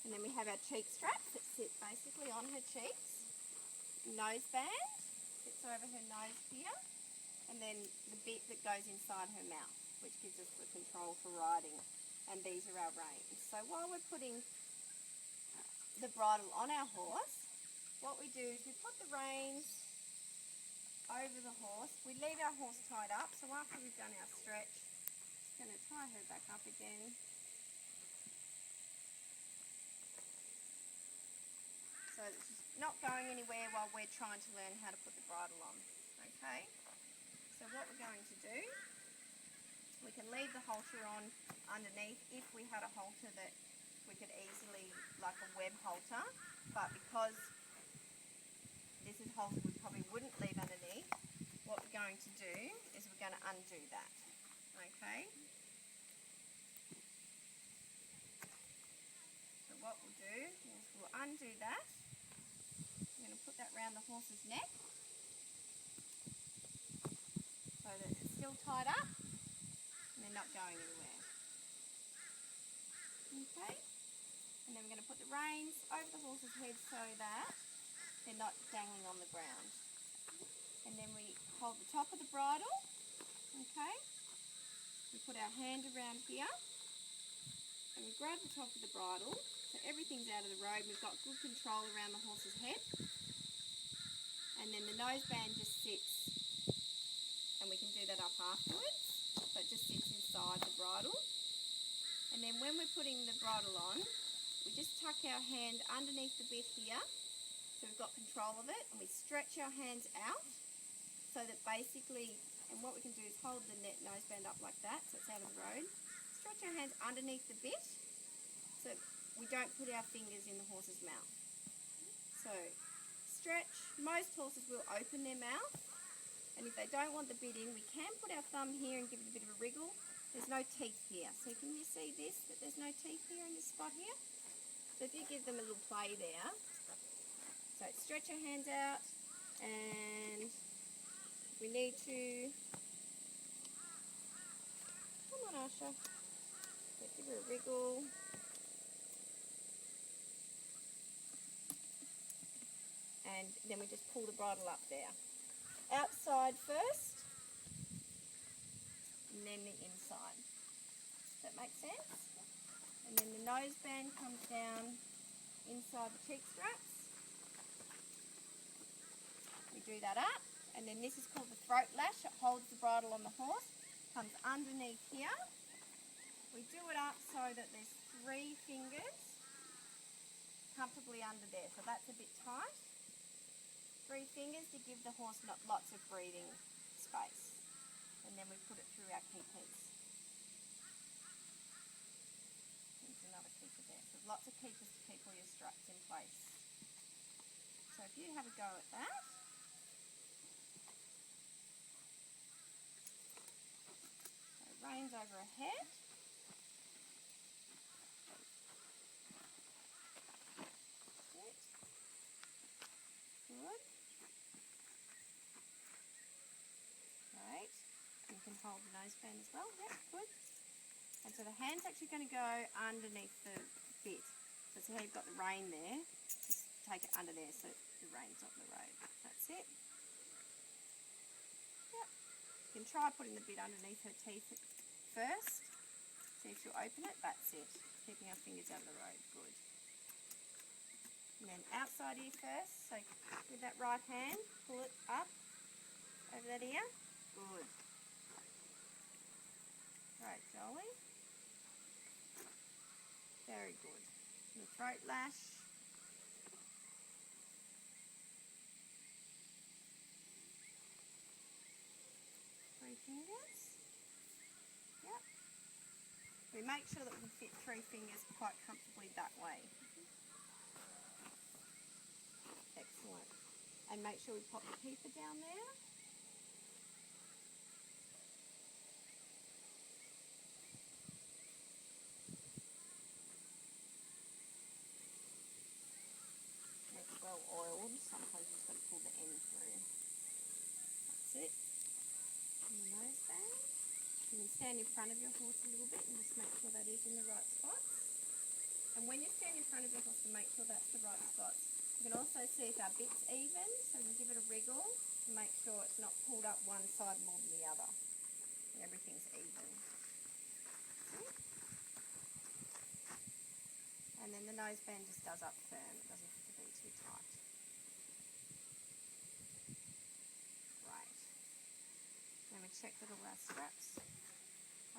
And then we have our cheek straps that sit basically on her cheeks. Nose band sits over her nose here. And then the bit that goes inside her mouth, which gives us the control for riding. And these are our reins. So while we're putting the bridle on our horse, what we do is we put the reins over the horse. We leave our horse tied up. So after we've done our stretch, just going to tie her back up again. So that she's not going anywhere while we're trying to learn how to put the bridle on. Okay? So what we're going to do, we can leave the halter on underneath if we had a halter that we could easily, like a web halter, but because this is halter we probably wouldn't leave underneath, what we're going to do is we're going to undo that. Okay? So what we'll do is we'll undo that. I'm going to put that around the horse's neck so that it's still tied up and they're not going anywhere. Okay? And then we're going to put the reins over the horse's head so that they're not dangling on the ground. And then we hold the top of the bridle. Okay? We put our hand around here and we grab the top of the bridle so everything's out of the road. We've got good control around the horse's head. And then the noseband just sits, and we can do that up afterwards, so it just sits inside the bridle. And then when we're putting the bridle on, we just tuck our hand underneath the bit here, so we've got control of it, and we stretch our hands out, so that basically, and what we can do is hold the noseband up like that, so it's out of the road. Stretch our hands underneath the bit, so we don't put our fingers in the horse's mouth. So, stretch. Most horses will open their mouth, and if they don't want the bit in, we can put our thumb here and give it a bit of a wriggle. There's no teeth here, so can you see this, that there's no teeth here in this spot here? So if you give them a little play there, so stretch our hands out, and we need to, come on Asha, so give her a wriggle. And then we just pull the bridle up there. Outside first, and then the inside. Does that make sense? And then the noseband comes down inside the cheek straps. We do that up, and then this is called the throat lash. It holds the bridle on the horse, comes underneath here. We do it up so that there's 3 fingers comfortably under there, so that's a bit tight. 3 fingers to give the horse lots of breathing space. And then we put it through our keepers. There's another keeper there. So lots of keepers to keep all your straps in place. So if you have a go at that. So reins over her head. Good. Great. You can hold the noseband as well. Yep, good. And so the hand's actually going to go underneath the bit. So see how you've got the rein there? Just take it under there so the rein's not in the road. That's it. Yep. You can try putting the bit underneath her teeth first. See if she'll open it. That's it. Keeping our fingers out of the road. Good. And then outside ear first, so with that right hand, pull it up over that ear. Good. Right, Jolie. Very good. The throat lash. Three fingers. Yep. We make sure that we can fit 3 fingers quite comfortably that way. Excellent. And make sure we pop the keeper down there. It's well oiled. Sometimes you've just got to pull the end through. That's it. And the noseband. You can stand in front of your horse a little bit and just make sure that is in the right spot. And when you stand in front of your horse to make sure that's the right spot, you can also see if our bit's even, so we can give it a wriggle to make sure it's not pulled up one side more than the other. And everything's even. See? And then the noseband just does up firm, it doesn't have to be too tight. Right. Then we check that all our straps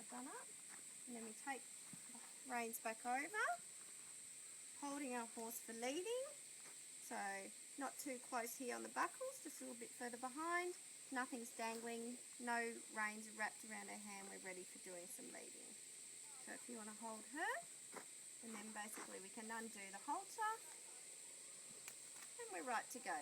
are done up. And then we take the reins back over, holding our horse for leading. So not too close here on the buckles, just a little bit further behind. Nothing's dangling, no reins wrapped around her hand. We're ready for doing some leading. So if you want to hold her, and then basically we can undo the halter and we're right to go.